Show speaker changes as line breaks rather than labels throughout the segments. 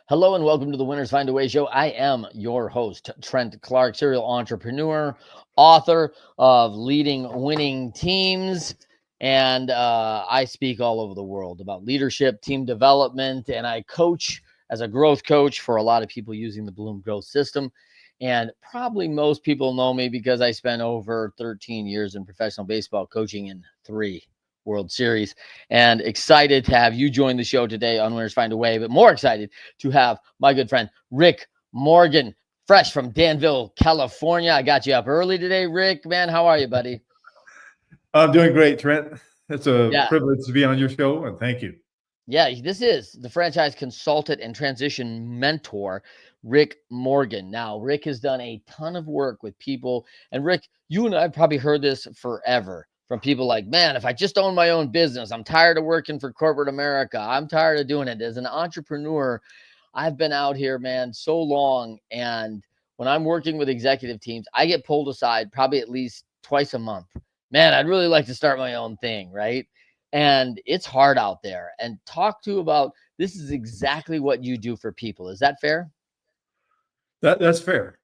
Hello and welcome to the Winners Find a Way show. I am your host, Trent Clark, serial entrepreneur, author of Leading Winning Teams. And I speak all over the world about leadership, team development, and I coach as a growth coach for a lot of people using the Bloom Growth System. And probably most people know me because I spent over 13 years in professional baseball coaching in 3 World Series, and excited to have you join the show today on Winners Find a Way, but more excited to have my good friend Rick Morgan, fresh from Danville, California. I got you up early today, Rick. Man, how are you, buddy?
I'm doing great, Trent. It's a
Yeah.
privilege to be on your show, and thank you.
Yeah, this is the franchise consultant and transition mentor, Rick Morgan. Now, Rick has done a ton of work with people. And Rick, you and I have probably heard this forever from people like, man, if I just own my own business, I'm tired of working for corporate America. I'm tired of doing it. As an entrepreneur, I've been out here, man, so long. And when I'm working with executive teams, I get pulled aside probably at least twice a month. Man, I'd really like to start my own thing, right? And it's hard out there. And talk to about this is exactly what you do for people. Is that fair?
That's fair.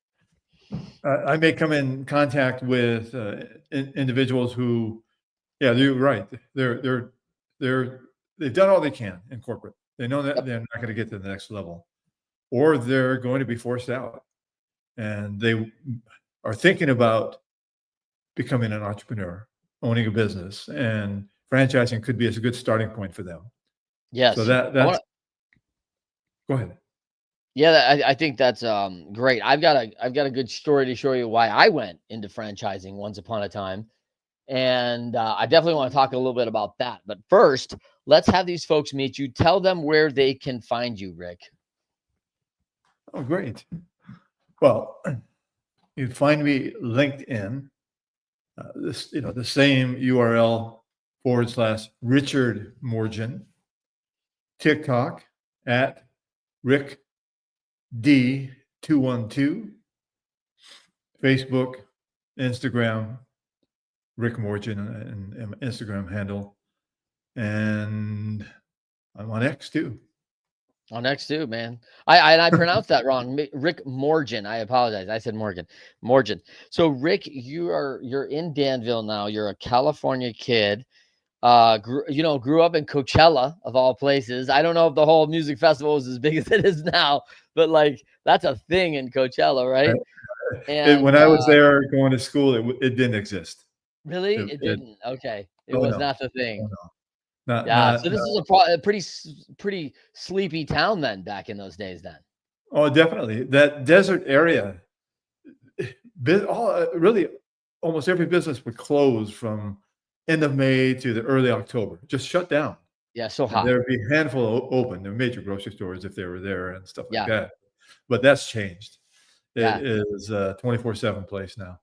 I may come in contact with individuals who, yeah, you're right. They've done all they can in corporate. They know that
Yep.
they're not going to get to the next level, or they're going to be forced out, and they are thinking about becoming an entrepreneur, owning a business, and franchising could be a good starting point for them.
Yes.
So that's go ahead.
Yeah, I think that's great. I've got a good story to show you why I went into franchising once upon a time. And I definitely want to talk a little bit about that. But first, let's have these folks meet you. Tell them where they can find you, Rick.
Oh, great. Well, you find me LinkedIn, the same URL / Richard Morgan, TikTok at Rick D212, Facebook, Instagram, Rick Morgan and Instagram handle, and I'm on X too.
On X too, man. I pronounced that wrong. Rick Morgan. I apologize. I said Morgan. Morgan. So Rick, you're in Danville now. You're a California kid. Grew up in Coachella of all places. I don't know if the whole music festival is as big as it is now, but like that's a thing in Coachella, right?
When
And
I was there going to school, it didn't exist.
really, it didn't. Okay, it
Oh
was
no,
not the thing.
oh no, not
Yeah.
not.
So this is a pretty sleepy town then back in those days. Then.
Oh, definitely that desert area. Really, almost every business would close from end of May to the early October, just shut down.
Yeah. So
And
hot.
there'd be a handful open. There were major grocery stores if they were there and stuff like
Yeah.
that. But that's changed.
Yeah.
It is a 24/7 place now.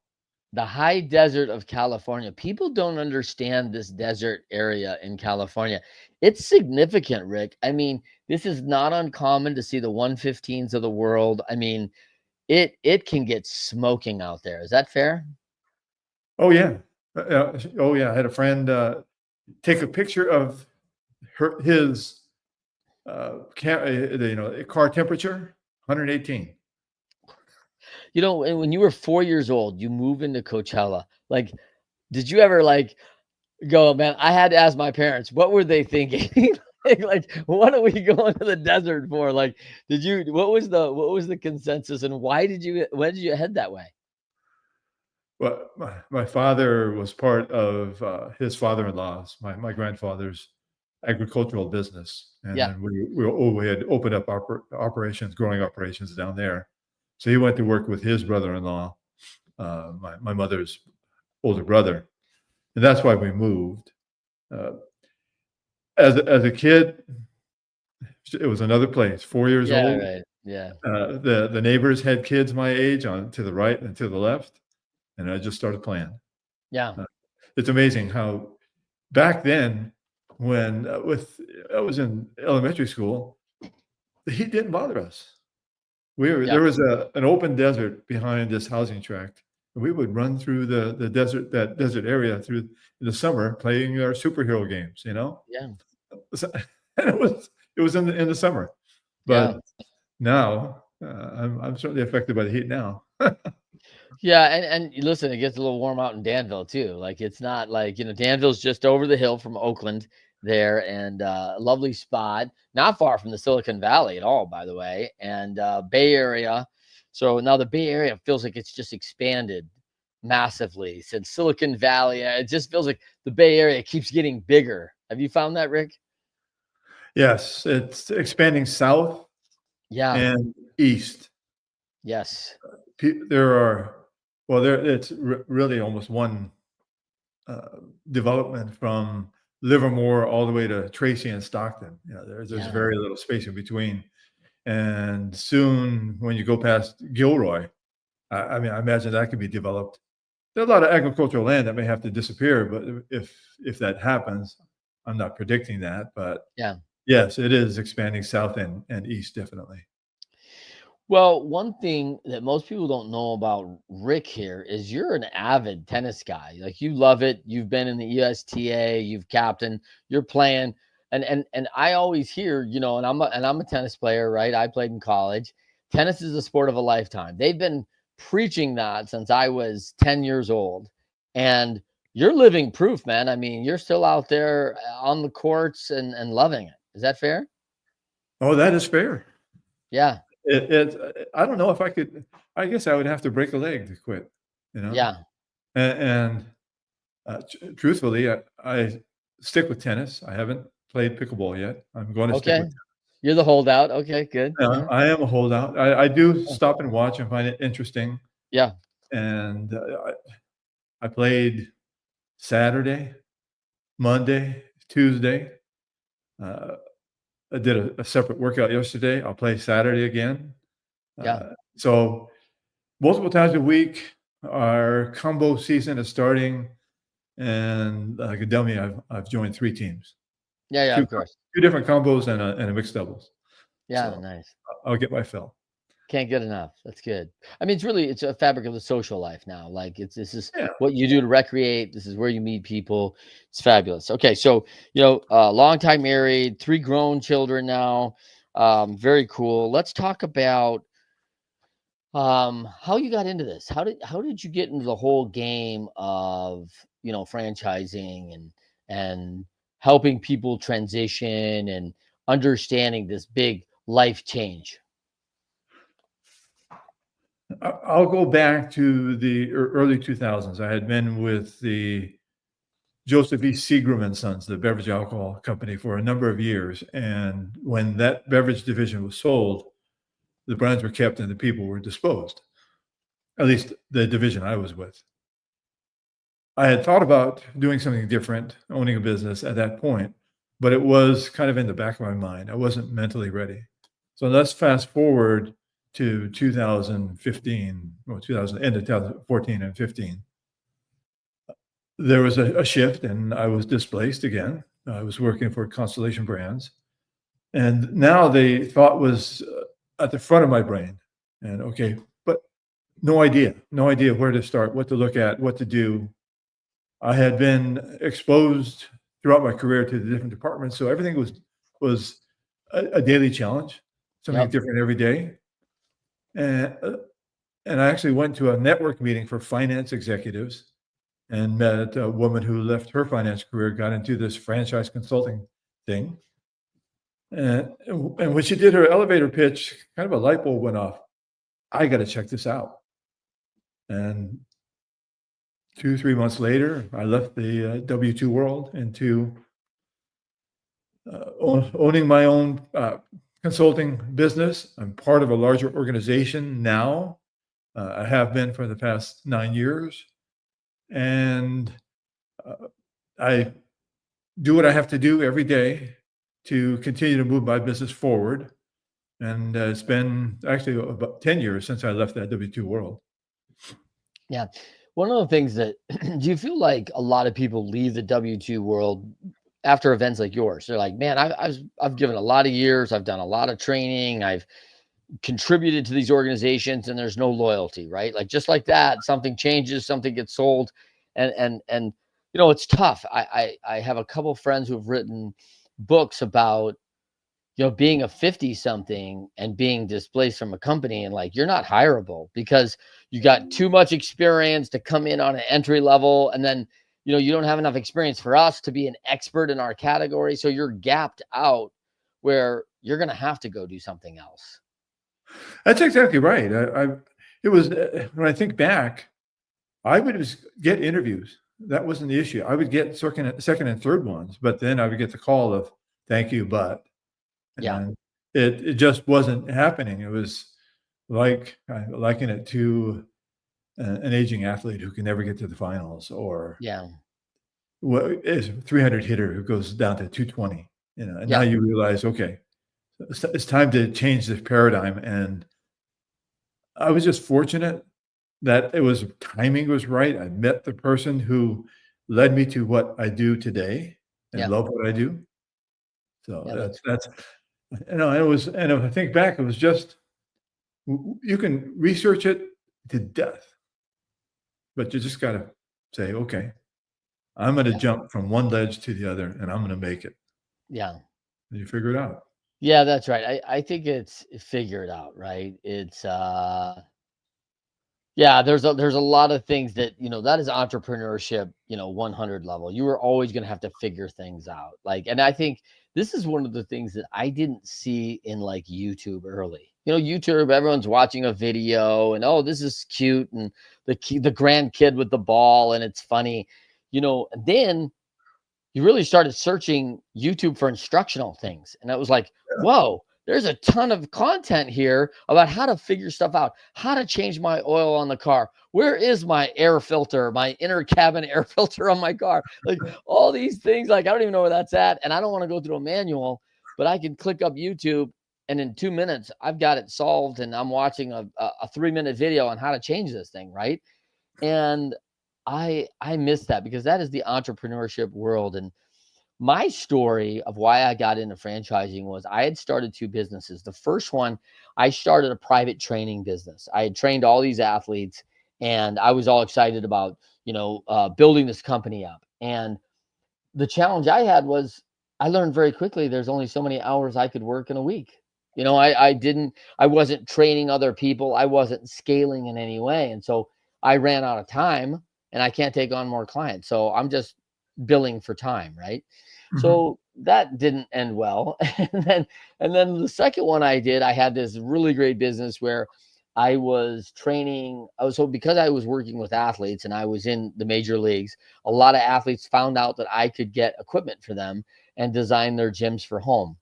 The high desert of California. People don't understand this desert area in California. It's significant, Rick. I mean, this is not uncommon to see the 115s of the world. I mean, it can get smoking out there. Is that fair?
Oh yeah, oh yeah. I had a friend take a picture of his car temperature, 118.
And when you were 4 years old, you move into Coachella. Like, did you ever like go, man, I had to ask my parents, what were they thinking? Like, what are we going to the desert for? Like, what was the consensus and why did you head that way?
Well, my father was part of his father-in-law's, my grandfather's agricultural business, and
Yeah.
then we had opened up growing operations down there. So he went to work with his brother-in-law, my mother's older brother, and that's why we moved. Uh, as a kid, it was another place. 4 years
Yeah,
old.
right. Yeah.
The neighbors had kids my age on to the right and to the left, and I just started playing.
Yeah.
It's amazing how back then, when I was in elementary school, the heat didn't bother us.
Yeah.
There was an open desert behind this housing tract, and we would run through the desert area through in the summer playing our superhero games.
Yeah.
So, and it was in the summer,
Yeah.
but now. I'm certainly affected by the heat now.
Yeah, and listen, it gets a little warm out in Danville too. Like it's not like, Danville's just over the hill from Oakland there, and lovely spot, not far from the Silicon Valley at all, by the way, and Bay Area. So now the Bay Area feels like it's just expanded massively since Silicon Valley. It just feels like the Bay Area keeps getting bigger. Have you found that, Rick?
Yes, it's expanding south
Yeah.
and east.
Yes.
There are, well, it's really almost one development from Livermore all the way to Tracy and Stockton. There's
Yeah.
very little space in between. And soon, when you go past Gilroy, I mean, I imagine that could be developed. There's a lot of agricultural land that may have to disappear, but if that happens, I'm not predicting that. But
Yeah.
yes, it is expanding south and east, definitely.
Well, one thing that most people don't know about Rick here is you're an avid tennis guy. Like you love it. You've been in the USTA, you've captained, you're playing. And I always hear, and I'm a tennis player, right? I played in college. Tennis is a sport of a lifetime. They've been preaching that since I was 10 years old. And you're living proof, man. I mean, you're still out there on the courts and loving it. Is that fair?
Oh, that is fair.
Yeah.
I don't know if I could. I guess I would have to break a leg to quit.
Yeah.
And truthfully, I stick with tennis. I haven't played pickleball yet. I'm going to stick
Okay.
with tennis.
You're the holdout. Okay, good.
I am a holdout. I do stop and watch and find it interesting.
Yeah.
And I played Saturday, Monday, Tuesday. I did a separate workout yesterday. I'll play Saturday again.
Yeah.
So multiple times a week. Our combo season is starting, and like a dummy, I've joined 3 teams.
Yeah,
Two
of course.
different combos and a mixed doubles.
Yeah,
So
nice.
I'll get my fill.
Can't get enough. That's good. I mean, it's a fabric of the social life now. Like this is
Yeah.
what you do to recreate. This is where you meet people. It's fabulous. Okay, so long time married, 3 grown children now. Very cool. Let's talk about how you got into this. How did you get into the whole game of franchising and helping people transition and understanding this big life change?
I'll go back to the early 2000s. I had been with the Joseph E. Seagram and Sons, the beverage alcohol company, for a number of years. And when that beverage division was sold, the brands were kept and the people were disposed, at least the division I was with. I had thought about doing something different, owning a business at that point, but it was kind of in the back of my mind. I wasn't mentally ready. So let's fast forward to 2015, or 2000, end of 2014 and 15. There was a shift and I was displaced again. I was working for Constellation Brands. And now the thought was at the front of my brain. And okay, but no idea where to start, what to look at, what to do. I had been exposed throughout my career to the different departments. So everything was a daily challenge, something
Yep.
different every day. And I actually went to a network meeting for finance executives and met a woman who left her finance career, got into this franchise consulting thing. And when she did her elevator pitch, kind of a light bulb went off. I got to check this out. And 2-3 months later, I left the W-2 world into owning my own consulting business. I'm part of a larger organization now. I have been for the past 9 years. And I do what I have to do every day to continue to move my business forward. And it's been actually about 10 years since I left that W-2 world.
Yeah. One of the things that do you feel like a lot of people leave the W-2 world after events like yours? They're like, man, I've given a lot of years, I've done a lot of training, I've contributed to these organizations, and there's no loyalty, right? Like just like that, something changes, something gets sold, and it's tough. I have a couple friends who have written books about being a 50 something and being displaced from a company, and like, you're not hireable because you got too much experience to come in on an entry level. And then, you don't have enough experience for us to be an expert in our category. So you're gapped out where you're going to have to go do something else.
That's exactly right. It was, when I think back, I would just get interviews. That wasn't the issue. I would get second and third ones, but then I would get the call of thank you, but,
Yeah.
and it just wasn't happening. It was like, I liken it to an aging athlete who can never get to the finals, or
Yeah.
what is a 300 hitter who goes down to 220, and now you realize, okay, it's time to change this paradigm. And I was just fortunate that timing was right. I met the person who led me to what I do today and love what I do. So that's, and if I think back, it was just, you can research it to death, but you just got to say, okay, I'm going to jump from one ledge to the other and I'm going to make it.
Yeah.
And you figure it out.
Yeah, that's right. I think it's figured out, right? It's there's a lot of things that, that is entrepreneurship, 100 level. You are always going to have to figure things out. Like, and I think this is one of the things that I didn't see in like YouTube early. YouTube, everyone's watching a video and, oh, this is cute, and the grandkid with the ball, and it's funny, and then you really started searching YouTube for instructional things. And it was like, whoa, there's a ton of content here about how to figure stuff out, how to change my oil on the car. Where is my air filter, my inner cabin air filter on my car? Like, all these things, like, I don't even know where that's at. And I don't want to go through a manual, but I can click up YouTube, and in 2 minutes, I've got it solved. And I'm watching a 3-minute video on how to change this thing, right? And I miss that, because that is the entrepreneurship world. And my story of why I got into franchising was I had started 2 businesses. The first one, I started a private training business. I had trained all these athletes, and I was all excited about, building this company up. And the challenge I had was, I learned very quickly there's only so many hours I could work in a week. I wasn't training other people. I wasn't scaling in any way. And so I ran out of time, and I can't take on more clients. So I'm just billing for time, right? So that didn't end well. And then the second one I did, I had this really great business where I was training. Because I was working with athletes and I was in the major leagues, a lot of athletes found out that I could get equipment for them and design their gyms for home.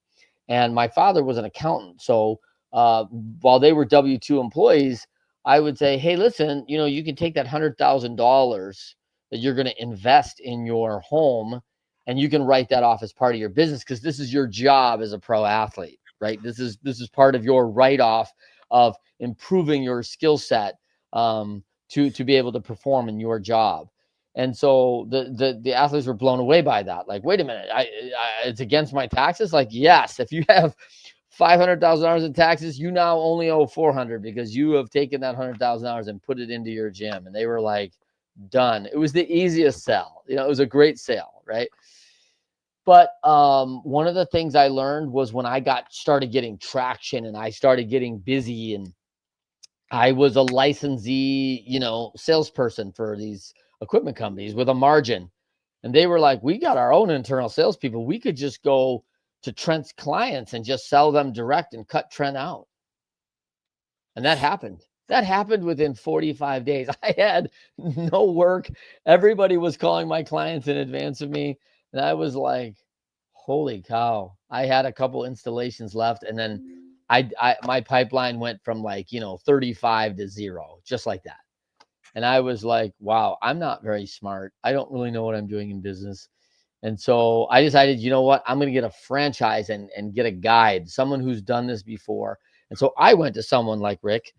And my father was an accountant. So while they were W-2 employees, I would say, hey, listen, you can take that $100,000 that you're going to invest in your home, and you can write that off as part of your business, because this is your job as a pro athlete, right? This is part of your write-off of improving your skill set to be able to perform in your job. And so the athletes were blown away by that. Like, wait a minute, it's against my taxes? Like, yes, if you have $500,000 in taxes, you now only owe $400 because you have taken that $100,000 and put it into your gym. And they were like, done. It was the easiest sell. It was a great sale, right? But one of the things I learned was when I started getting traction and I started getting busy, and I was a licensee, salesperson for these equipment companies with a margin. And they were like, we got our own internal salespeople. We could just go to Trent's clients and just sell them direct and cut Trent out. And that happened. That happened within 45 days. I had no work. Everybody was calling my clients in advance of me. And I was like, holy cow. I had a couple installations left. And then my pipeline went from 35 to 0, just like that. And I was like, wow, I'm not very smart. I don't really know what I'm doing in business. And so I decided, you know what, I'm going to get a franchise and get a guide, someone who's done this before. And so I went to someone like Rick,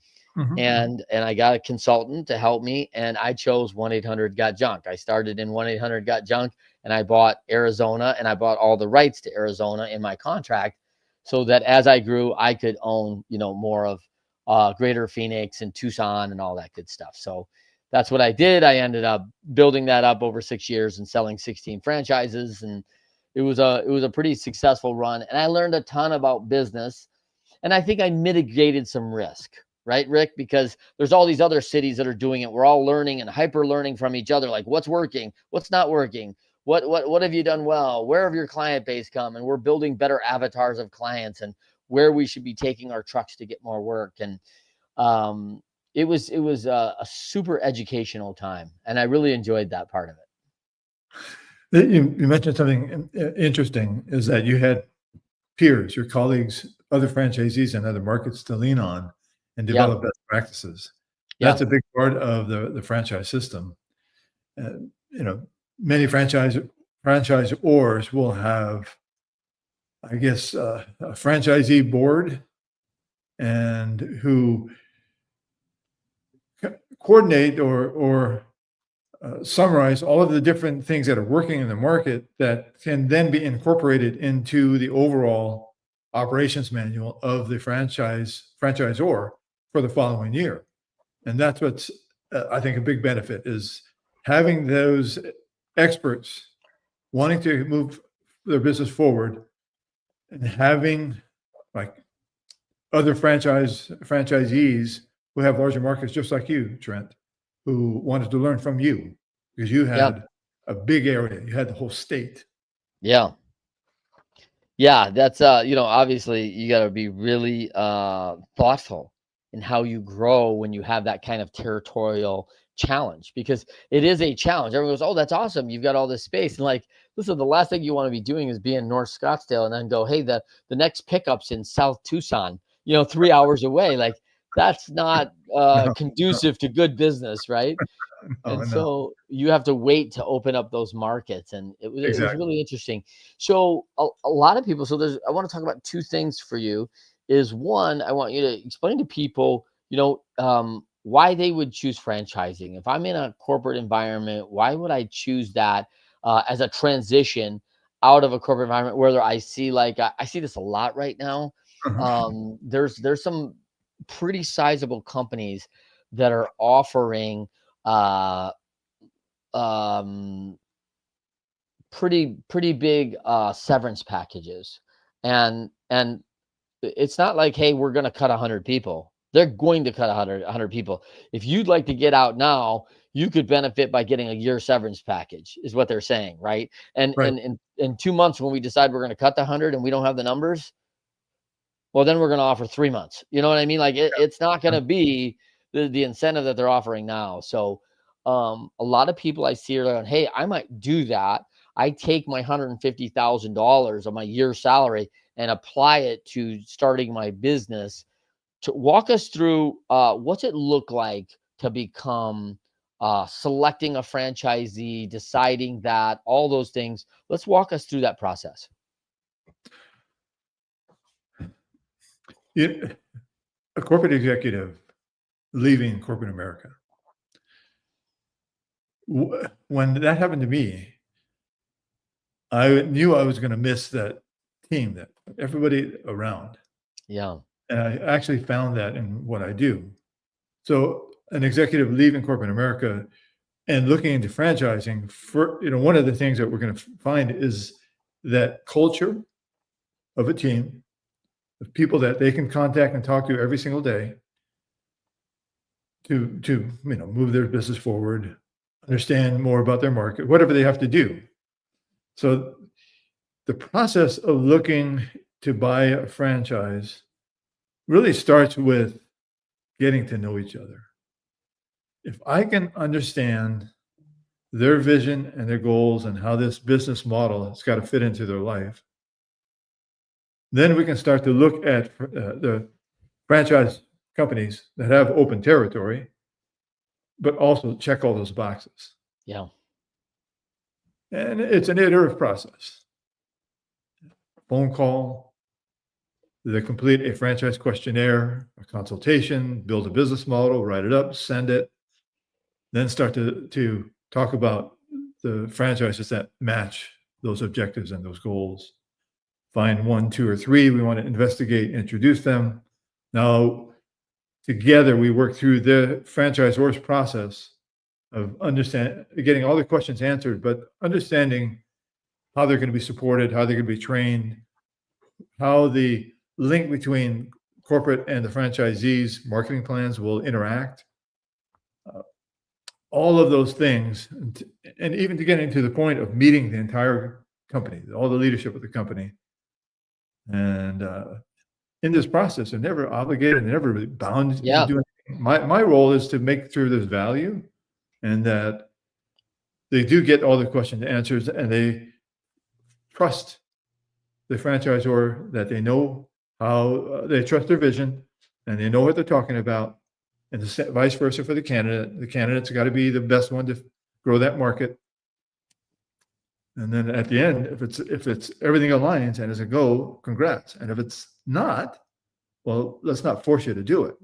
and I got a consultant to help me. And I chose 1-800-GOT-JUNK. I started in 1-800-GOT-JUNK, and I bought Arizona, and I bought all the rights to Arizona in my contract, so that as I grew, I could own, more of Greater Phoenix and Tucson and all that good stuff. So that's what I did. I ended up building that up over 6 years and selling 16 franchises. And it was a pretty successful run, and I learned a ton about business, and I think I mitigated some risk, right, Rick? Because there's all these other cities that are doing it. We're all learning and hyper learning from each other, like what's working, what's not working, what have you done well, where have your client base come, and we're building better avatars of clients and where we should be taking our trucks to get more work. And it was a super educational time, and I really enjoyed that part of it.
You mentioned something interesting, is that you had peers, your colleagues, other franchisees in other markets to lean on and develop best practices. That's a big part of the franchise system. Many franchisors will have, I guess, a franchisee board, and who coordinate or summarize all of the different things that are working in the market that can then be incorporated into the overall operations manual of the franchisor for the following year. And that's what's, I think, a big benefit, is having those experts wanting to move their business forward, and having like other franchisees who have larger markets, just like you, Trent, who wanted to learn from you, because you had a big area, you had the whole state.
Yeah, that's obviously you got to be really thoughtful in how you grow when you have that kind of territorial challenge, because it is a challenge. Everyone goes, oh, that's awesome, you've got all this space, and like, listen, the last thing you want to be doing is be in North Scottsdale and then go, hey, the next pickup's in South Tucson, 3 hours away. Like, that's not conducive to good business, right? And so you have to wait to open up those markets. And it was really interesting. So a lot of people, I want to talk about two things for you. Is one, I want you to explain to people, why they would choose franchising. If I'm in a corporate environment, why would I choose that as a transition out of a corporate environment, where I see, I see this a lot right now. There's some pretty sizable companies that are offering pretty big severance packages, and it's not like, hey, we're going to cut 100 people. They're going to cut 100 people. If you'd like to get out now, you could benefit by getting a year severance package, is what they're saying, right? And in 2 months, when we decide we're going to cut the 100 and we don't have the numbers, well, then we're going to offer 3 months. You know what I mean? Like, it's not going to be the incentive that they're offering now. So a lot of people I see are like, hey, I might do that. I take my $150,000 of my year salary and apply it to starting my business. To walk us through, what's it look like to become selecting a franchisee, deciding that, all those things. Let's walk us through that process.
A corporate executive leaving corporate America, when that happened to me, I knew I was going to miss that team, that everybody around.
Yeah.
And I actually found that in what I do. So an executive leaving corporate America and looking into franchising, one of the things that we're going to find is that culture of a team of people that they can contact and talk to every single day to move their business forward, understand more about their market, whatever they have to do. So the process of looking to buy a franchise really starts with getting to know each other. If I can understand their vision and their goals and how this business model has got to fit into their life, then we can start to look at the franchise companies that have open territory, but also check all those boxes.
Yeah.
And it's an iterative process. Phone call, they complete a franchise questionnaire, a consultation, build a business model, write it up, send it, then start to talk about the franchises that match those objectives and those goals. Find 1, 2, or 3 we want to investigate, introduce them. Now, together we work through the franchisor's process of getting all the questions answered, but understanding how they're going to be supported, how they're going to be trained, how the link between corporate and the franchisees' marketing plans will interact. All of those things, and even to getting to the point of meeting the entire company, all the leadership of the company. And in this process, they're never obligated, they're never really bound to
Yeah.
do anything. My role is to make sure there's value and that they do get all the questions answers, and they trust the franchisor, that they know how they trust their vision and they know what they're talking about, and vice versa for the candidate. The candidate's got to be the best one to grow that market. And then at the end, if it's everything aligns and it's a go, congrats. And if it's not, well, let's not force you to do it.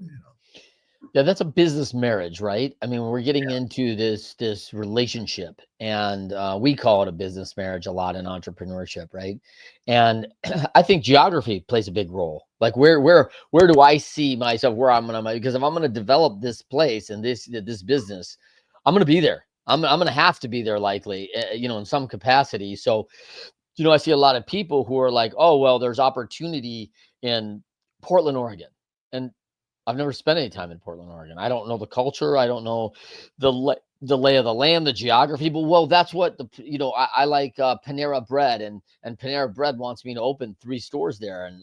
Yeah, that's a business marriage, right? I mean, we're getting into this relationship, and we call it a business marriage a lot in entrepreneurship, right? And I think geography plays a big role. Like where do I see myself, where I'm gonna, because if I'm gonna develop this place and this business, I'm gonna be there. I'm gonna have to be there likely, in some capacity. So, I see a lot of people who are like, oh, well, there's opportunity in Portland, Oregon, and I've never spent any time in Portland, Oregon. I don't know the culture. I don't know the lay of the land, the geography. But well, that's what I like Panera Bread, and Panera Bread wants me to open 3 stores there, and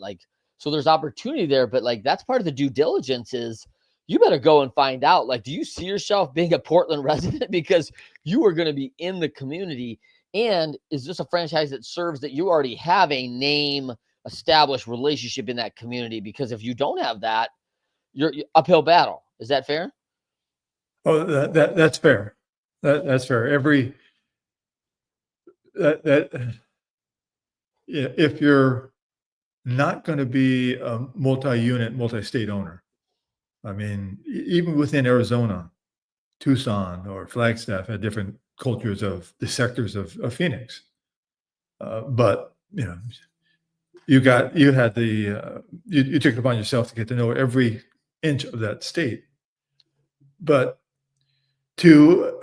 so there's opportunity there. But that's part of the due diligence is you better go and find out. Do you see yourself being a Portland resident because you are going to be in the community, and is this a franchise that serves that you already have a name, established relationship in that community? Because if you don't have that, you're uphill battle. Is that fair?
Oh, that's fair. That's fair. If you're not going to be a multi-unit, multi-state owner, I mean, even within Arizona, Tucson or Flagstaff had different cultures of the sectors of Phoenix. But you took it upon yourself to get to know every inch of that state. But to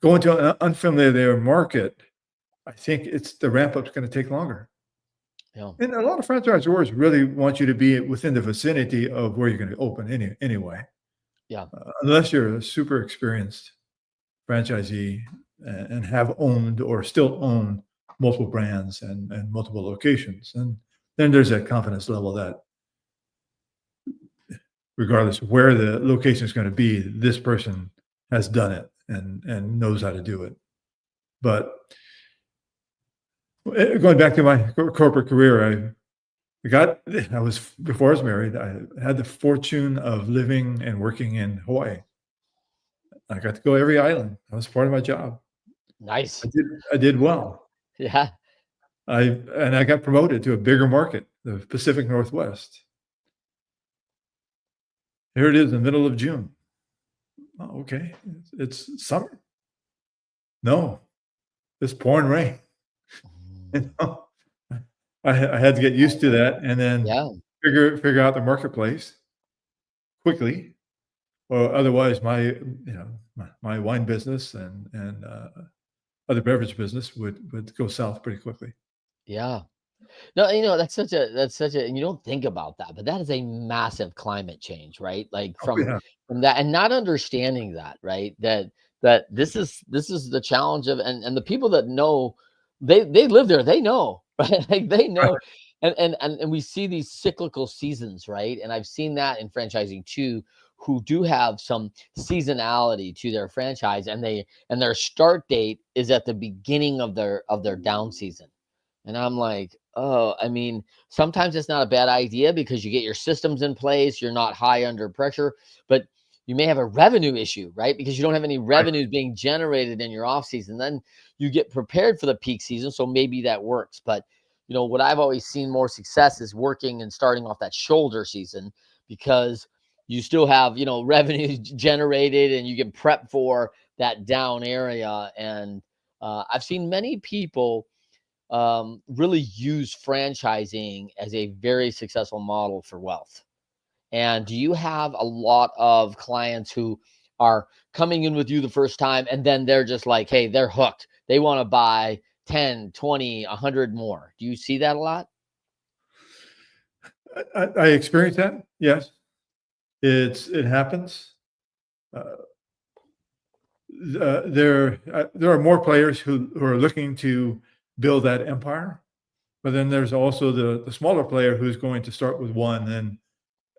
go into an unfamiliar market, I think the ramp up is going to take longer.
Yeah.
And a lot of franchisors really want you to be within the vicinity of where you're going to open anyway.
Yeah.
Unless you're a super experienced franchisee and have owned or still own multiple brands and multiple locations. And then there's that confidence level that regardless of where the location is going to be, this person has done it and knows how to do it. But going back to my corporate career, before I was married, I had the fortune of living and working in Hawaii. I got to go every island. That was part of my job.
Nice.
I did well.
Yeah.
I got promoted to a bigger market, the Pacific Northwest. Here it is in the middle of June. Oh, okay. It's summer. No, it's pouring rain. I had to get used to that and then figure out the marketplace quickly, or otherwise my wine business and other beverage business would go south pretty quickly.
Yeah. No, that's such a, and you don't think about that, but that is a massive climate change, right? From that, and not understanding that, right? That this is the challenge of, and the people that know, they live there, they know, right? They know. And we see these cyclical seasons, right? And I've seen that in franchising too, who do have some seasonality to their franchise, and their start date is at the beginning of their down season. And I'm like, oh, I mean, sometimes it's not a bad idea because you get your systems in place, you're not high under pressure, but you may have a revenue issue, right? Because you don't have any revenues being generated in your off season. Then you get prepared for the peak season. So maybe that works. But what I've always seen more success is working and starting off that shoulder season, because you still have, revenue generated and you can prep for that down area. And I've seen many people really use franchising as a very successful model for wealth. And do you have a lot of clients who are coming in with you the first time and then they're just like, hey, they're hooked, they want to buy 10, 20, 100 more. Do you see that a lot?
I experience that. Yes, it happens. There are more players who are looking to build that empire, but then there's also the smaller player who's going to start with one, and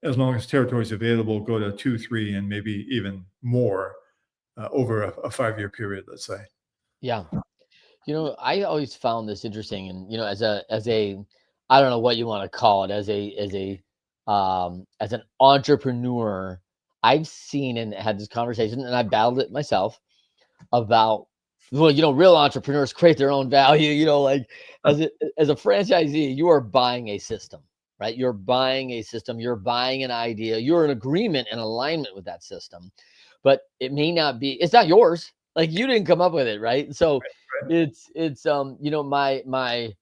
as long as territory is available, go to 2, 3, and maybe even more over a 5-year period, let's say.
Yeah. I always found this interesting, and as a I don't know what you want to call it, as an entrepreneur, I've seen and had this conversation, and I battled it myself about, well, real entrepreneurs create their own value. Like as a franchisee, you are buying a system, right? You're buying a system, you're buying an idea, you're in agreement and alignment with that system, but it's not yours. Like you didn't come up with it, right? So
Right.
it's my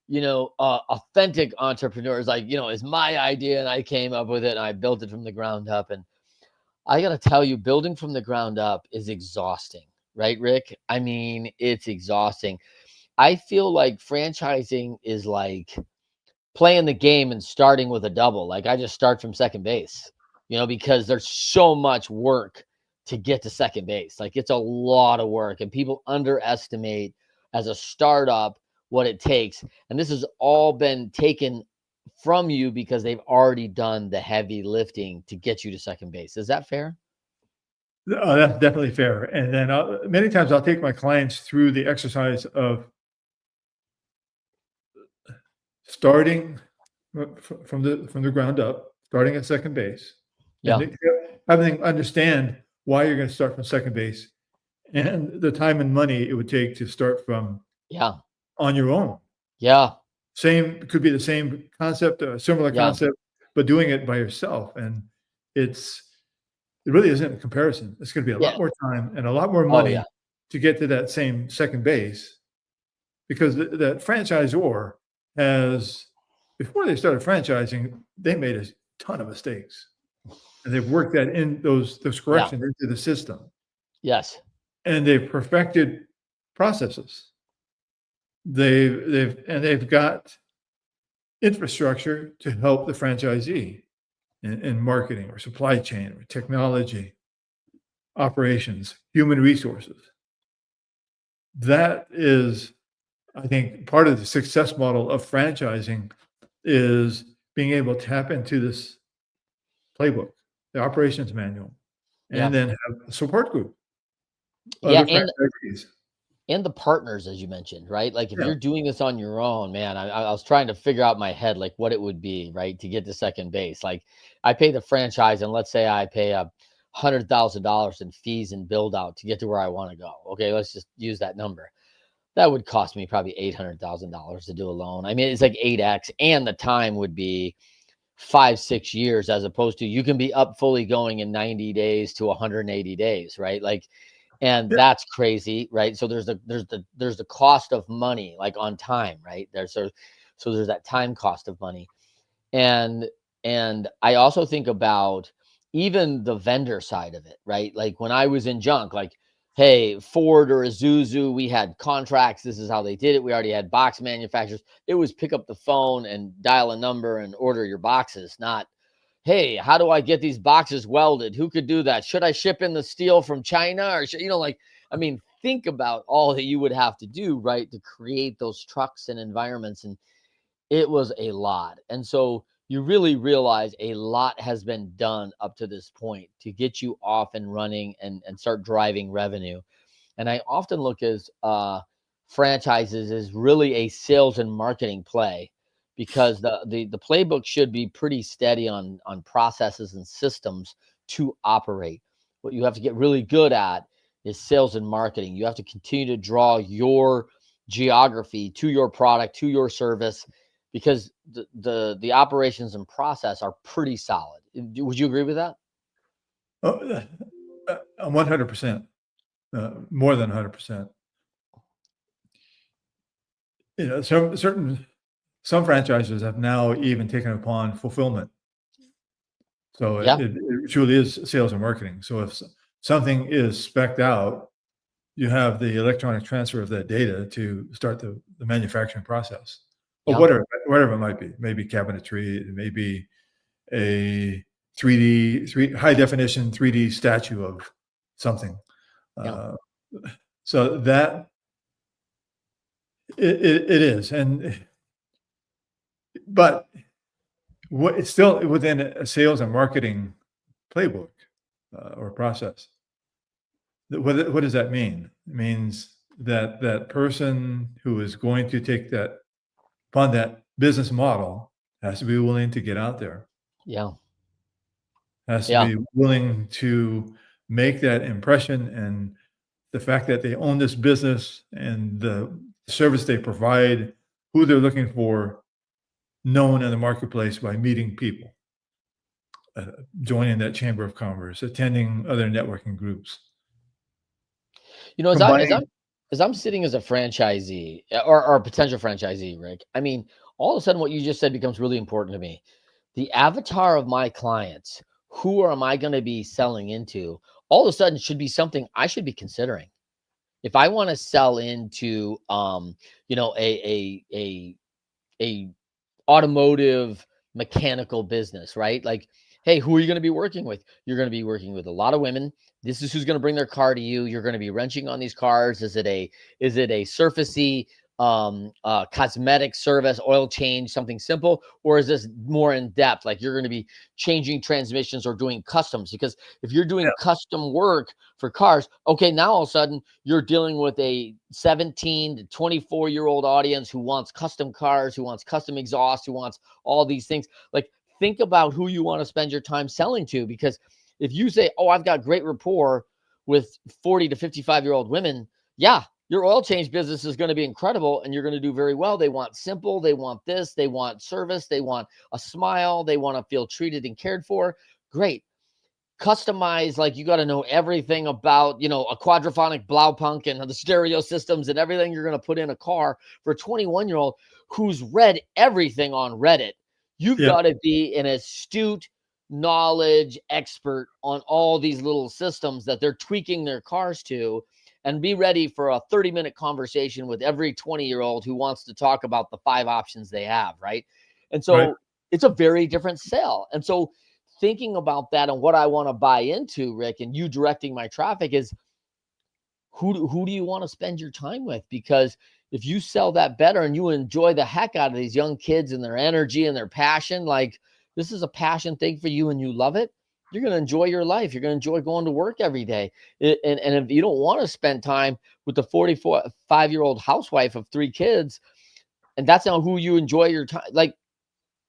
authentic entrepreneur is like, is my idea and I came up with it and I built it from the ground up. And I got to tell you, building from the ground up is exhausting, right, Rick? I mean, it's exhausting. I feel like franchising is like playing the game and starting with a double. Like I just start from second base, because there's so much work to get to second base. Like it's a lot of work, and people underestimate as a startup what it takes. And this has all been taken from you because they've already done the heavy lifting to get you to second base. Is that fair?
That's definitely fair. And then many times I'll take my clients through the exercise of starting from the ground up, starting at second base,
Yeah.
and having them understand why you're going to start from second base and the time and money it would take to start from
Yeah.
on your own.
Yeah.
Could be the same concept, a similar
Yeah.
concept, but doing it by yourself. And it really isn't a comparison. It's going to be a
Yeah.
lot more time and a lot more
Oh,
money
yeah.
to get to that same second base, because that franchisor has, before they started franchising, they made a ton of mistakes, and they've worked that in those
Yeah.
corrections into the system,
Yes.
and they've perfected processes. They've got infrastructure to help the franchisee in marketing or supply chain or technology, operations, human resources. That is, I think, part of the success model of franchising is being able to tap into this playbook, the operations manual,
Yeah.
and then have a support group,
Yeah.
other franchisees.
And the partners, as you mentioned, right? Like if
Yeah.
you're doing this on your own, man, I was trying to figure out in my head like what it would be, right, to get to second base. Like I pay the franchise, and let's say I pay $100,000 in fees and build out to get to where I want to go. Okay, let's just use that number. That would cost me probably $800,000 to do a loan. I mean, it's like 8x, and the time would be 5, 6 years, as opposed to you can be up fully going in 90 days to 180 days, right? Like, and
Yeah.
that's crazy, right? So there's the cost of money, like on time, right? So there's that time cost of money. And I also think about even the vendor side of it, right? Like when I was in junk, like, hey, Ford or Isuzu, we had contracts. This is how they did it. We already had box manufacturers. It was pick up the phone and dial a number and order your boxes, not, hey, how do I get these boxes welded? Who could do that? Should I ship in the steel from China? Or I mean, think about all that you would have to do, right, to create those trucks and environments. And it was a lot. And so you really realize a lot has been done up to this point to get you off and running and start driving revenue. And I often look as franchises as really a sales and marketing play, because the playbook should be pretty steady on processes and systems to operate. What you have to get really good at is sales and marketing. You have to continue to draw your geography to your product, to your service, because the operations and process are pretty solid. Would you agree with that?
Oh, 100%, more than 100%. Some franchises have now even taken upon fulfillment. So
Yeah.
it truly is sales and marketing. So if something is spec'd out, you have the electronic transfer of that data to start the manufacturing process, or
Yeah.
whatever it might be. Maybe cabinetry, it may be a 3D, high definition 3D statue of something.
Yeah.
Uh, so that it is, but it's still within a sales and marketing playbook or process. What does that mean? It means that that person who is going to take that upon that business model has to be willing to get out there,
Yeah.
has to
Yeah.
be willing to make that impression, and the fact that they own this business and the service they provide, who they're looking for, known in the marketplace by meeting people, joining that chamber of commerce, attending other networking groups,
You know,
combining.
as I'm sitting as a franchisee or a potential franchisee, Rick, I mean, all of a sudden what you just said becomes really important to me. The avatar of my clients, who am I going to be selling into, all of a sudden should be something I should be considering. If I want to sell into you know, a automotive mechanical business, right? Like, hey, who are you going to be working with? You're going to be working with a lot of women. This is who's going to bring their car to you. You're going to be wrenching on these cars. Is it a surfacey cosmetic service, oil change, something simple, or is this more in depth? Like you're going to be changing transmissions or doing customs? Because if you're doing custom work for cars, okay, now all of a sudden you're dealing with a 17 to 24-year-old audience who wants custom cars, who wants custom exhaust, who wants all these things. Like, think about who you want to spend your time selling to, because if you say, oh, I've got great rapport with 40 to 55-year-old women, yeah, your oil change business is going to be incredible and you're going to do very well. They want simple, they want this, they want service, they want a smile, they want to feel treated and cared for. Great. Customize, like you got to know everything about, you know, a quadraphonic Blaupunk and the stereo systems and everything you're going to put in a car for a 21-year-old who's read everything on Reddit. You've got to be an astute knowledge expert on all these little systems that they're tweaking their cars to, and be ready for a 30-minute conversation with every 20-year-old who wants to talk about the 5 options they have, right? And so it's a very different sell. And so thinking about that and what I want to buy into, Rick, and you directing my traffic is who do you want to spend your time with? Because if you sell that better and you enjoy the heck out of these young kids and their energy and their passion, like this is a passion thing for you and you love it, you're going to enjoy your life. You're going to enjoy going to work every day. And if you don't want to spend time with the 45-year-old housewife of 3 kids, and that's not who you enjoy your time, like,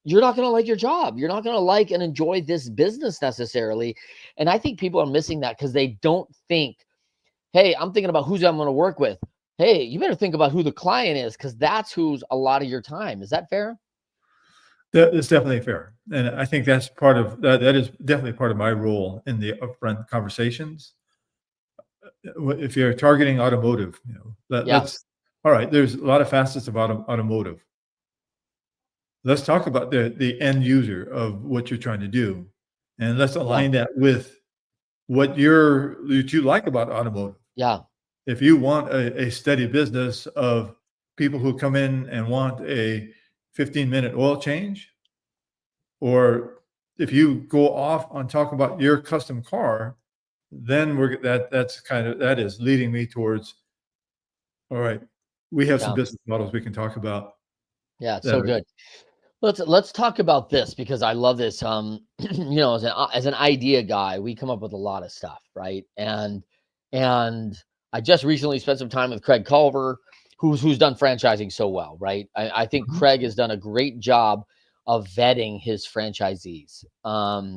you're not going to like your job. You're not going to like and enjoy this business necessarily. And I think people are missing that because they don't think, hey, I'm thinking about who's I'm going to work with. Hey, you better think about who the client is, because that's who's a lot of your time. Is that fair?
That is definitely fair. And I think that's part of that. That is definitely part of my role in the upfront conversations. If you're targeting automotive, you know, let's, all right, there's a lot of facets of automotive. Let's talk about the end user of what you're trying to do. And let's align that with what you like about automotive.
Yeah.
If you want a steady business of people who come in and want a 15-minute oil change, or if you go off on talking about your custom car, then that is leading me towards, all right, we have some business models we can talk about.
Yeah, so good. Let's talk about this, because I love this. You know, as an idea guy, we come up with a lot of stuff, right? And I just recently spent some time with Craig Culver, who's done franchising so well, right? I think Craig has done a great job of vetting his franchisees.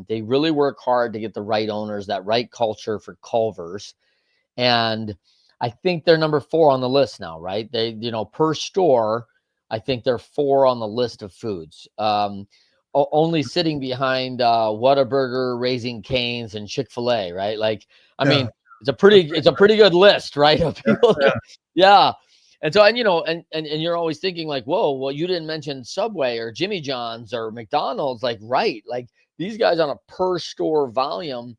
They really work hard to get the right owners, that right culture for Culver's. And I think they're number 4 on the list now, right? They, you know, per store, I think they're 4 on the list of foods. Only sitting behind Whataburger, Raising Cane's, and Chick-fil-A, right? Like, I mean, it's a pretty good list, right? Of people that, And so, and you know, and you're always thinking like, whoa, well, you didn't mention Subway or Jimmy John's or McDonald's, like, right? Like, these guys on a per store volume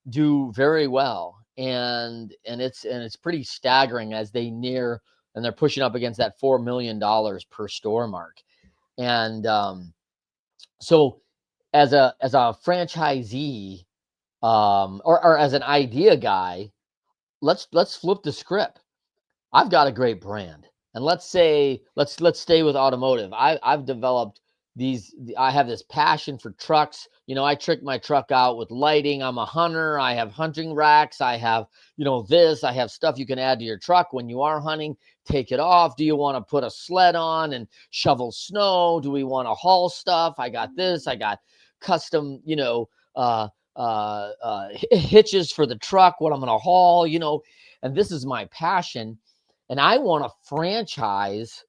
do very well. and it's pretty staggering as they near, and they're pushing up against that $4 million per store mark. And so as a franchisee, or as an idea guy, let's flip the script. I've got a great brand, and let's say let's stay with automotive. I've developed I have this passion for trucks. I trick my truck out with lighting. I'm a hunter. I have hunting racks. I have, I have stuff you can add to your truck when you are hunting. Take it off. Do you want to put a sled on and shovel snow? Do we want to haul stuff? I got this. I got custom, hitches for the truck, what I'm going to haul, and this is my passion. And I want to franchise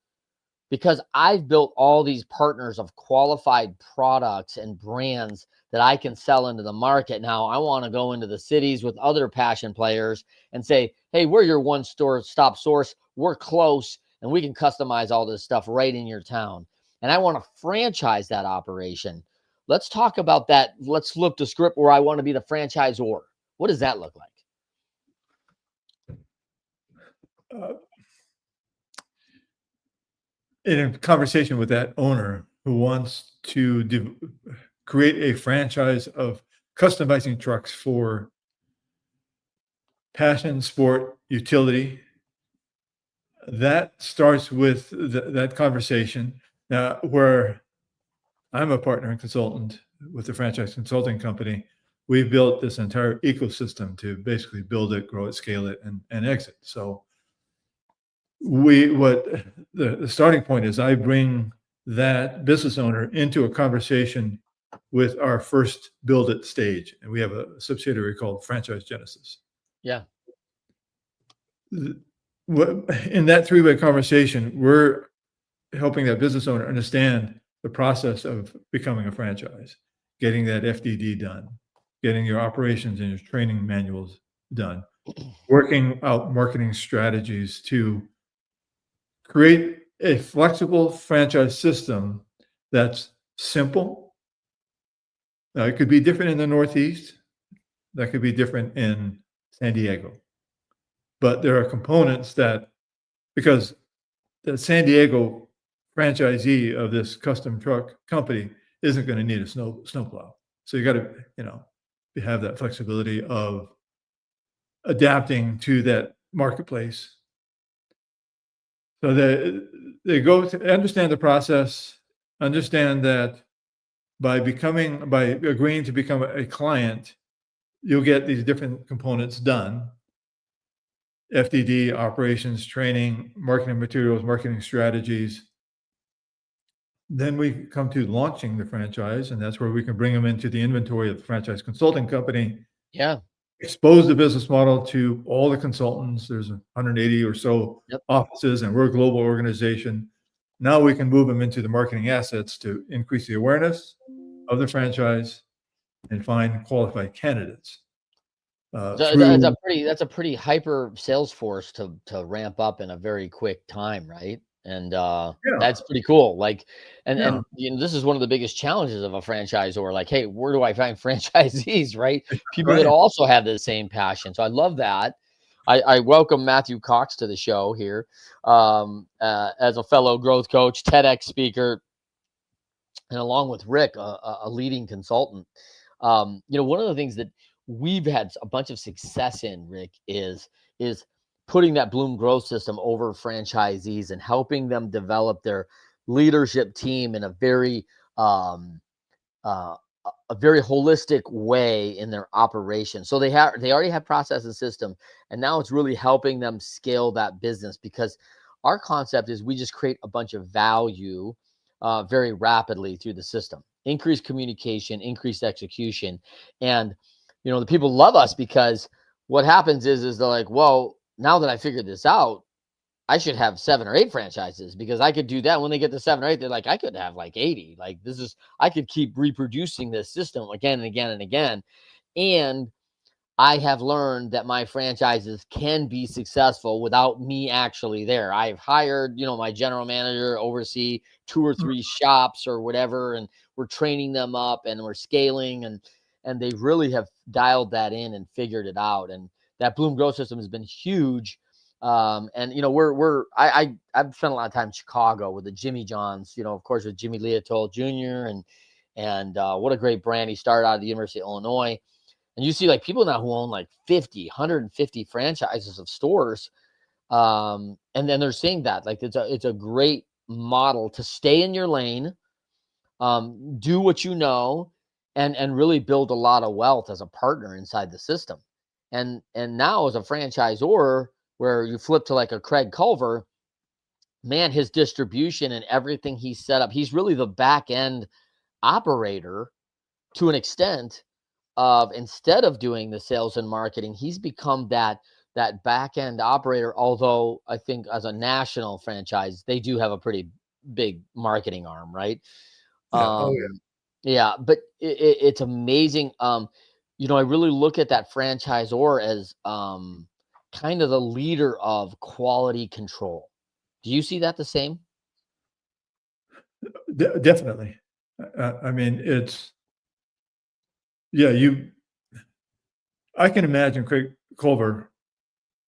because I've built all these partners of qualified products and brands that I can sell into the market. Now I want to go into the cities with other passion players and say, hey, we're your one-stop source. We're close, and we can customize all this stuff right in your town. And I want to franchise that operation. Let's talk about that. Let's flip the script where I want to be the franchisor. What does that look like?
In a conversation with that owner who wants to create a franchise of customizing trucks for passion, sport, utility, that starts with that conversation. Now, where I'm a partner and consultant with the franchise consulting company, we've built this entire ecosystem to basically build it, grow it, scale it, and exit. So the starting point is I bring that business owner into a conversation with our first build it stage. And we have a subsidiary called Franchise Genesis.
Yeah.
In that three-way conversation, we're helping that business owner understand the process of becoming a franchise, getting that FDD done, getting your operations and your training manuals done, working out marketing strategies to create a flexible franchise system that's simple. Now, it could be different in the Northeast. That could be different in San Diego. But there are components that, because the San Diego franchisee of this custom truck company isn't going to need a snowplow. So you got to, have that flexibility of adapting to that marketplace. So they go to understand the process, understand that by agreeing to become a client, you'll get these different components done. FDD, operations, training, marketing materials, marketing strategies. Then we come to launching the franchise, and that's where we can bring them into the inventory of the franchise consulting company.
Yeah.
Expose the business model to all the consultants. There's 180 or so offices, and we're a global organization. Now we can move them into the marketing assets to increase the awareness of the franchise and find qualified candidates.
That's a pretty hyper sales force to ramp up in a very quick time, right? And that's pretty cool. Like, and this is one of the biggest challenges of a franchisor. Like, hey, where do I find franchisees, right? People that also have the same passion. So I love that. I welcome Matthew Cox to the show here as a fellow growth coach, TEDx speaker, and along with Rick, a leading consultant. One of the things that we've had a bunch of success in, Rick, is putting that Bloom growth system over franchisees and helping them develop their leadership team in a very holistic way in their operation. So they already have process and system, and now it's really helping them scale that business, because our concept is we just create a bunch of value very rapidly through the system, increased communication, increased execution. And the people love us because what happens is they're like, well, now that I figured this out, I should have 7 or 8 franchises, because I could do that. When they get to 7 or 8, they're like, I could have like 80. Like, I could keep reproducing this system again and again and again. And I have learned that my franchises can be successful without me actually there. I've hired, my general manager oversee 2 or 3 shops or whatever, and we're training them up and we're scaling, and they really have dialed that in and figured it out. And that Bloom Growth System has been huge. And you know, I've spent a lot of time in Chicago with the Jimmy Johns, you know, of course with Jimmy Leotoll Jr. and what a great brand. He started out of the University of Illinois. And you see like people now who own like 50, 150 franchises of stores. And then they're seeing that like it's a great model to stay in your lane, do what you know, and really build a lot of wealth as a partner inside the system. And now as a franchisor, where you flip to like a Craig Culver, man, his distribution and everything he set up, he's really the back end operator to an extent of, instead of doing the sales and marketing, he's become that back end operator. Although I think as a national franchise, they do have a pretty big marketing arm, right?
Yeah. Oh, yeah.
Yeah, but it's amazing. You know, I really look at that franchisor as kind of the leader of quality control. Do you see that the same?
Definitely. I mean, it's, yeah, I can imagine Craig Culver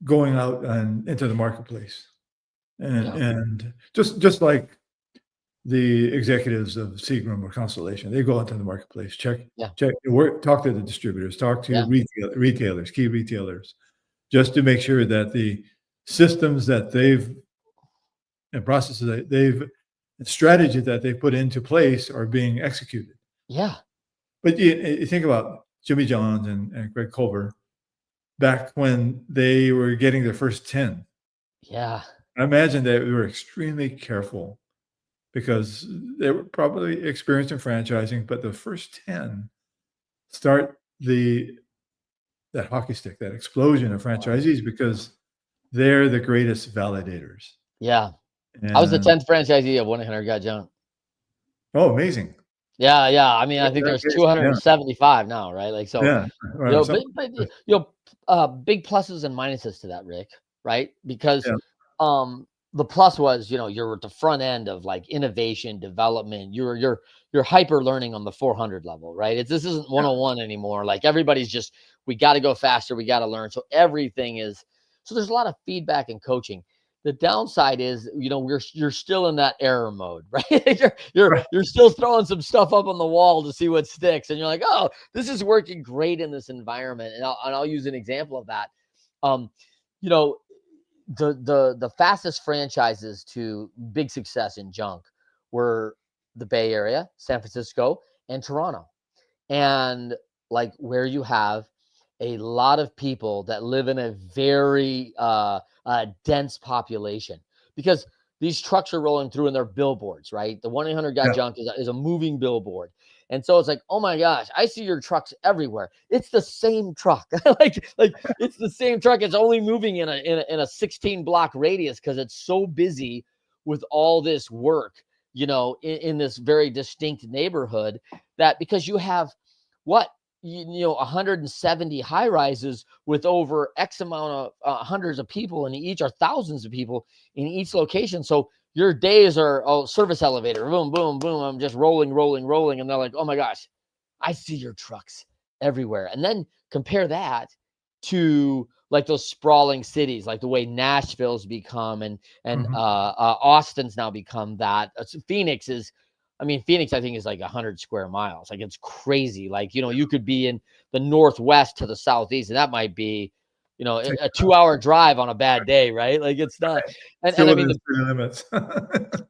going out and into the marketplace
Yeah,
and just like the executives of Seagram or Constellation, they go out to the marketplace, check,
yeah,
work, talk to the distributors, talk to
yeah,
retailers, key retailers, just to make sure that the systems that they've and processes that they've and strategies that they put into place are being executed.
yeah,
But you think about Jimmy Johns and Greg Culver back when they were getting their first 10.
yeah,
I imagine they were extremely careful because they were probably experienced in franchising, but the first 10 start that hockey stick, that explosion of franchisees, because they're the greatest validators.
yeah. I was the
And
10th franchisee of 1-800 Got Junk.
oh, amazing.
Yeah, yeah. I mean, I think there's
Yeah,
275 now, right? Like, so,
yeah.
you
Well,
know, but you know, big pluses and minuses to that, Rick, right? Because
yeah,
the plus was, you know, you're at the front end of like innovation, development. You're hyper learning on the 400 level, right? This isn't
yeah.
101 anymore. Like everybody's just, we got to go faster, we got to learn. So everything is, so there's a lot of feedback and coaching. The downside is, you know, you're still in that error mode, right?
Right.
You're still throwing some stuff up on the wall to see what sticks, and you're like, oh, this is working great in this environment. And I'll use an example of that. Um, you know, the fastest franchises to big success in junk were the Bay Area, San Francisco, and Toronto, and like where you have a lot of people that live in a very dense population, because these trucks are rolling through and they're billboards, right? The 1-800 Got
Yeah.
Junk is a moving billboard. And so it's like, oh my gosh, I see your trucks everywhere. It's the same truck. like it's the same truck. It's only moving in a 16 block radius because it's so busy with all this work, you know, in this very distinct neighborhood, that because you have what, you know, 170 high rises with over X amount of hundreds of people in each, or thousands of people in each location. So your days are, oh, service elevator, boom, boom, boom. I'm just rolling. And they're like, oh my gosh, I see your trucks everywhere. And then compare that to like those sprawling cities, like the way Nashville's become, and
Mhm.
Austin's now become that. Phoenix is, I mean, Phoenix, I think, is like 100 square miles. Like, it's crazy. Like, you know, you could be in the Northwest to the Southeast, and that might be, you know,
Take
a 2 hour drive on a bad day, right? Like, it's not. And
still
I
within
mean,
the city limits.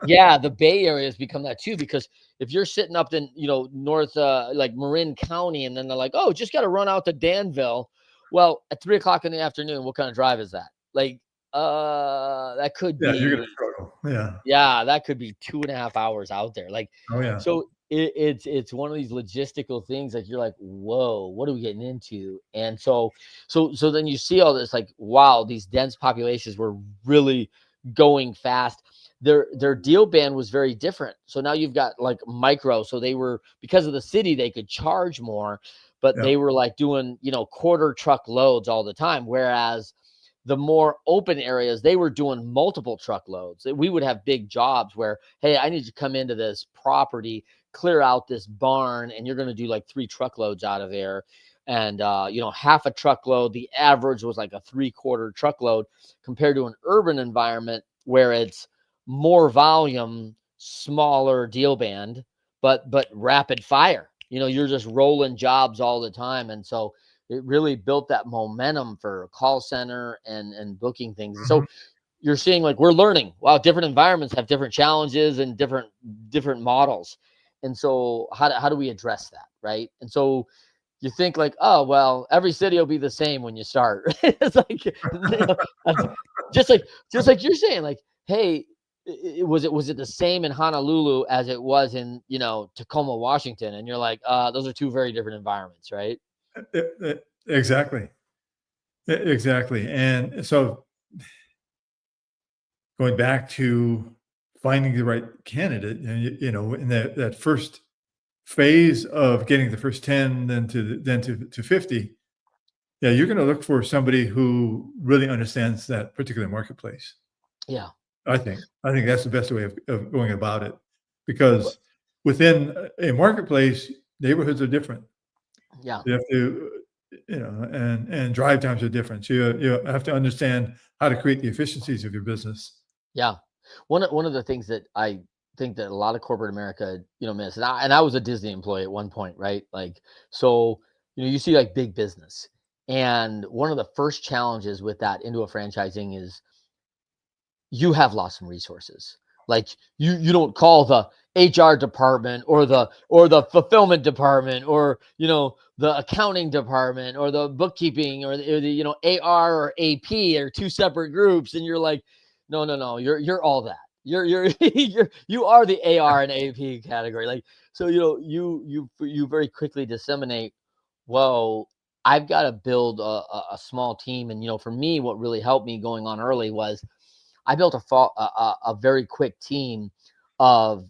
yeah, the Bay Area has become that too, because if you're sitting up in, you know, north, like Marin County, and then they're like, oh, just got to run out to Danville. Well, at 3 o'clock in the afternoon, what kind of drive is that? Like, that could
Yeah, you're gonna
be,
struggle. Yeah.
yeah, that could be 2.5 hours out there. Like,
Oh, yeah.
so it's one of these logistical things that you're like, whoa, what are we getting into? And so then you see all this, like, wow, these dense populations were really going fast. Their deal band was very different. So now you've got like micro. So they were, because of the city, they could charge more, but
Yeah.
they were like doing, you know, quarter truck loads all the time. Whereas the more open areas, they were doing multiple truckloads. We would have big jobs where, hey, I need to come into this property, clear out this barn and you're going to do like 3 truckloads out of there. And, half a truckload, the average was like a 3/4 truckload compared to an urban environment where it's more volume, smaller deal band, but rapid fire. You're just rolling jobs all the time. And so it really built that momentum for call center and booking things. And so you're seeing like we're learning, wow, different environments have different challenges and different models. And so how do we address that? Right. And so you think like, oh, well, every city will be the same when you start. It's like, just like you're saying, like, hey, was it the same in Honolulu as it was in, Tacoma, Washington? And you're like, those are 2 very different environments, right?
Exactly. Exactly. And so going back to finding the right candidate, and in that first phase of getting the first 10, then to 50, yeah, you're going to look for somebody who really understands that particular marketplace.
Yeah.
I think that's the best way of going about it, because within a marketplace, neighborhoods are different.
Yeah.
You have to, and drive times are different. So you have to understand how to create the efficiencies of your business.
Yeah. One of the things that I think that a lot of corporate America, miss, and I was a Disney employee at one point, right? Like, so, you see like big business. And one of the first challenges with that into a franchising is you have lost some resources. Like you don't call the HR department or the fulfillment department or the accounting department or the bookkeeping or the AR or AP are 2 separate groups, and you're like, no, you're all that. You are the AR and AP category. Like, so you very quickly disseminate, whoa, I've got to build a small team. And for me, what really helped me going on early was I built a very quick team of,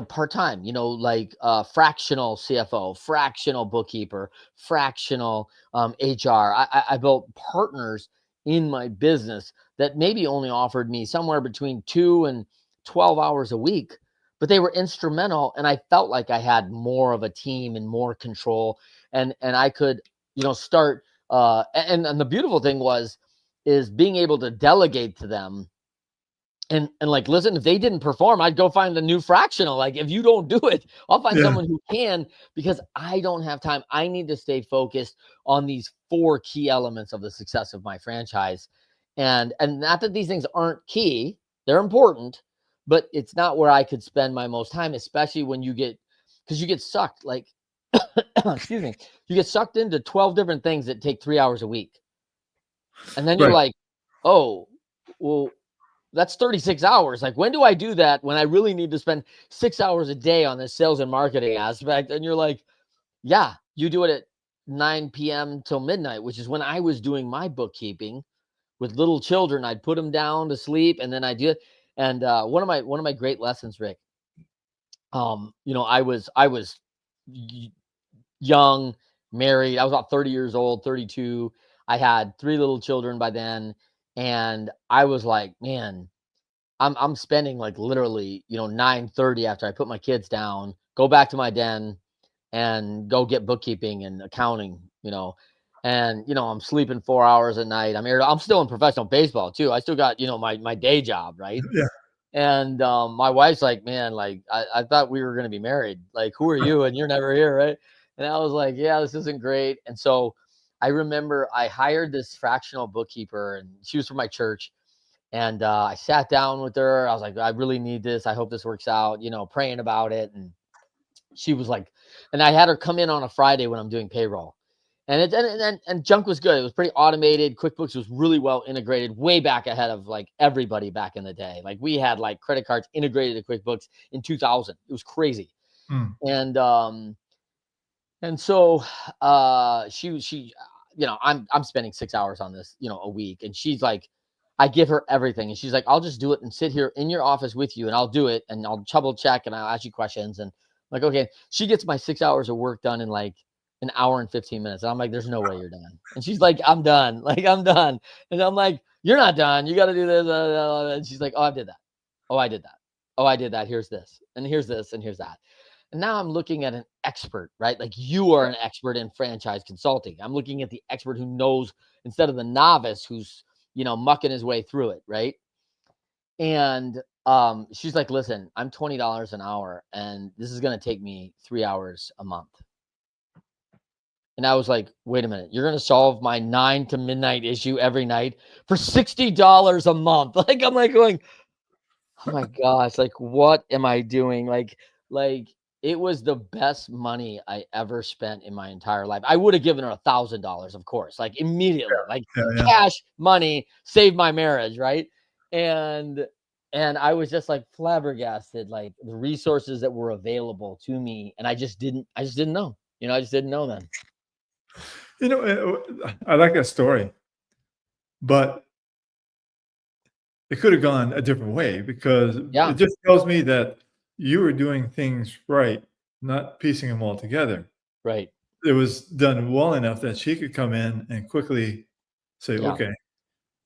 part-time, like fractional CFO, fractional bookkeeper, fractional HR. I built partners in my business that maybe only offered me somewhere between 2 and 12 hours a week, but they were instrumental. And I felt like I had more of a team and more control, and I could, start. And the beautiful thing is being able to delegate to them. And like, listen, if they didn't perform, I'd go find a new fractional. Like, if you don't do it, I'll find someone who can, because I don't have time. I need to stay focused on these 4 key elements of the success of my franchise. And not that these things aren't key, they're important, but it's not where I could spend my most time, especially when because you get sucked, like, excuse me, you get sucked into 12 different things that take 3 hours a week. And then you're like, oh, well, that's 36 hours. Like, when do I do that when I really need to spend 6 hours a day on this sales and marketing aspect? And you're like, yeah, you do it at 9 p.m. till midnight, which is when I was doing my bookkeeping with little children. I'd put them down to sleep, and then I do it. And one of my great lessons, Rick, I was young, married. I was about 30 years old, 32. I had 3 little children by then. And I was like, man, I'm spending like literally, 9:30 after I put my kids down, go back to my den and go get bookkeeping and accounting, and, I'm sleeping 4 hours a night. I'm still in professional baseball too. I still got, my day job. Right.
Yeah.
And my wife's like, man, like, I thought we were going to be married. Like, who are you? And you're never here. Right. And I was like, yeah, this isn't great. And so I remember I hired this fractional bookkeeper, and she was from my church. And I sat down with her. I was like, I really need this. I hope this works out, praying about it. And she was like, and I had her come in on a Friday when I'm doing payroll. And junk was good. It was pretty automated. QuickBooks was really well integrated, way back ahead of like everybody back in the day. Like, we had like credit cards integrated to QuickBooks in 2000. It was crazy. And so she I'm spending 6 hours on this, a week. And she's like, I give her everything. And she's like, I'll just do it and sit here in your office with you, and I'll do it, and I'll double check, and I'll ask you questions. And I'm like, okay. She gets my 6 hours of work done in like an hour and 15 minutes. And I'm like, there's no way you're done. And she's like, I'm done. Like, I'm done. And I'm like, you're not done. You got to do this. And she's like, oh, I did that. Oh, I did that. Oh, I did that. Here's this. And here's this. And here's that. And now I'm looking at an expert, right? Like you are an expert in franchise consulting. I'm looking at the expert who knows instead of the novice who's, mucking his way through it, right? And she's like, listen, I'm $20 an hour and this is going to take me 3 hours a month. And I was like, wait a minute, you're going to solve my 9 to midnight issue every night for $60 a month. Like, I'm like going, oh my gosh, like, what am I doing? Like it was the best money I ever spent in my entire life. I would have given her $1,000, of course, like immediately, like
Yeah.
cash money saved my marriage. Right. And, and I was just like flabbergasted, like the resources that were available to me. And I just didn't know, I just didn't know then.
I like that story, but it could have gone a different way because
Yeah.
it just tells me that you were doing things right, not piecing them all together.
Right.
It was done well enough that she could come in and quickly say,
Yeah.
okay,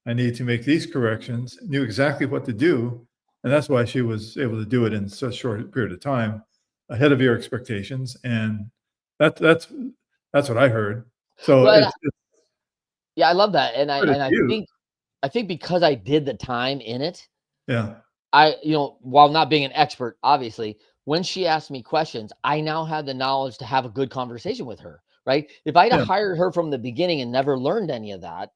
I need to make these corrections, knew exactly what to do. And that's why she was able to do it in such a short period of time ahead of your expectations. And that's what I heard. So
Well,
it's
yeah, I love that. And
credit to
I
you.
think because I did the time in it,
Yeah.
while not being an expert, obviously, when she asked me questions, I now had the knowledge to have a good conversation with her, right? If I'd have
Yeah.
hired her from the beginning and never learned any of that,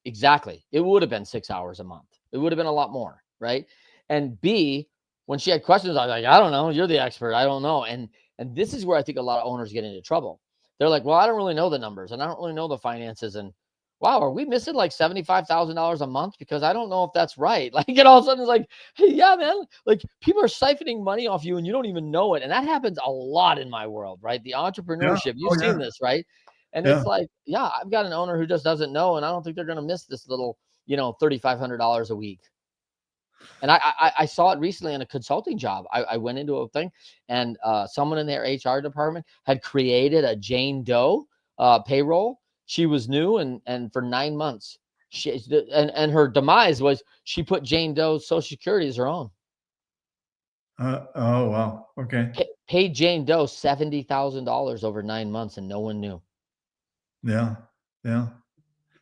exactly, it would have been 6 hours a month. It would have been a lot more, right? And B, when she had questions, I was like, I don't know, you're the expert, I don't know. And this is where I think a lot of owners get into trouble. They're like, well, I don't really know the numbers and I don't really know the finances. And wow, are we missing like $75,000 a month? Because I don't know if that's right. Like, all of a sudden it's like, hey, yeah, man, like people are siphoning money off you and you don't even know it. And that happens a lot in my world, right? The
Yeah.
entrepreneurship, you've
Oh,
seen
yeah.
this, right? And
Yeah.
it's like, yeah, I've got an owner who just doesn't know, and I don't think they're going to miss this little, $3,500 a week. And I saw it recently in a consulting job. I went into a thing, and someone in their HR department had created a Jane Doe payroll. She was new, and for 9 months, and her demise was she put Jane Doe's Social Security as her own.
Oh, wow. Okay.
Paid Jane Doe $70,000 over 9 months, and no one knew.
Yeah. Yeah.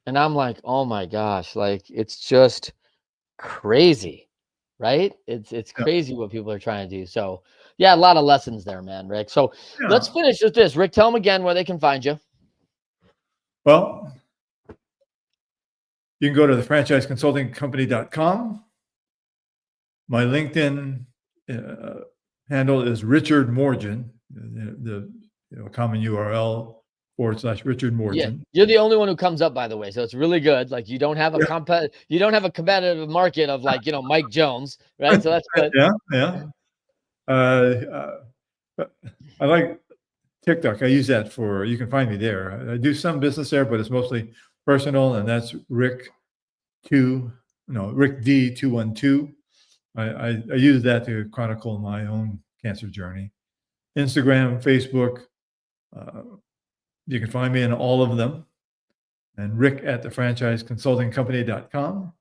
And I'm like, oh my gosh, like it's just crazy, right? It's
Yeah.
crazy what people are trying to do. So yeah, a lot of lessons there, man, Rick. So let's
Yeah.
finish with this. Rick, tell them again where they can find you.
Well, you can go to the franchiseconsultingcompany.com. My LinkedIn handle is Richard Morgan, the common URL /Richard Morgan.
Yeah, you're the only one who comes up, by the way. So it's really good. Like you don't have a competitive market of like, Mike Jones, right? So that's good.
Yeah. Yeah. I like TikTok. I use that you can find me there. I do some business there, but it's mostly personal, and that's Rick D212. I use that to chronicle my own cancer journey. Instagram, Facebook, you can find me in all of them. And Rick at the franchiseconsultingcompany.com.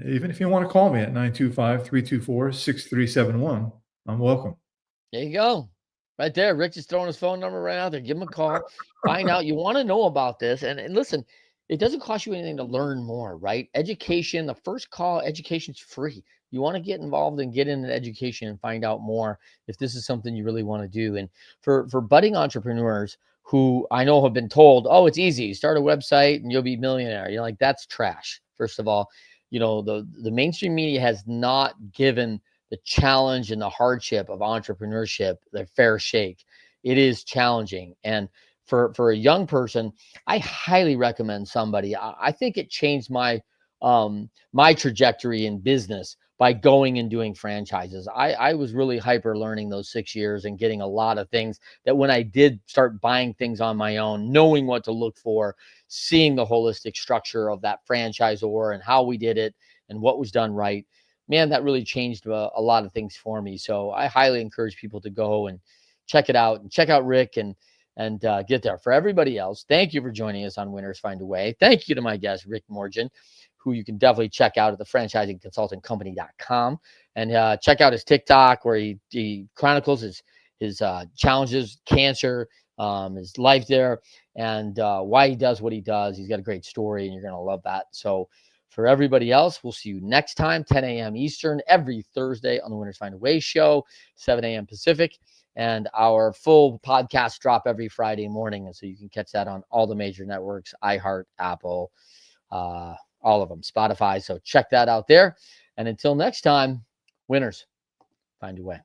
Even if you want to call me at 925-324-6371, I'm welcome.
There you go. Right there. Rick just throwing his phone number right out there. Give him a call. Find out. You want to know about this. And listen, it doesn't cost you anything to learn more, right? Education, the first call, education's free. You want to get involved and get into education and find out more if this is something you really want to do. And for budding entrepreneurs who I know have been told, oh, it's easy. Start a website and you'll be a millionaire. Like, that's trash. First of all, the mainstream media has not given the challenge and the hardship of entrepreneurship the fair shake. It is challenging. And for a young person, I highly recommend somebody. I think it changed my trajectory in business by going and doing franchises. I was really hyper learning those 6 years and getting a lot of things that when I did start buying things on my own, knowing what to look for, seeing the holistic structure of that franchisor and how we did it and what was done right, man, that really changed a lot of things for me. So I highly encourage people to go and check it out and check out Rick and get there. For everybody else, thank you for joining us on Winners Find a Way. Thank you to my guest, Rick Morgan. who you can definitely check out at the franchisingconsultingcompany.com, and check out his TikTok where he chronicles his challenges, cancer, his life there, and why he does what he does. He's got a great story, and you're going to love that. So for everybody else, we'll see you next time, 10 a.m. Eastern, every Thursday on the Winners Find a Way show, 7 a.m. Pacific. And our full podcast drop every Friday morning. And so you can catch that on all the major networks, iHeart, Apple, all of them, Spotify. So check that out there. And until next time, winners, find a way.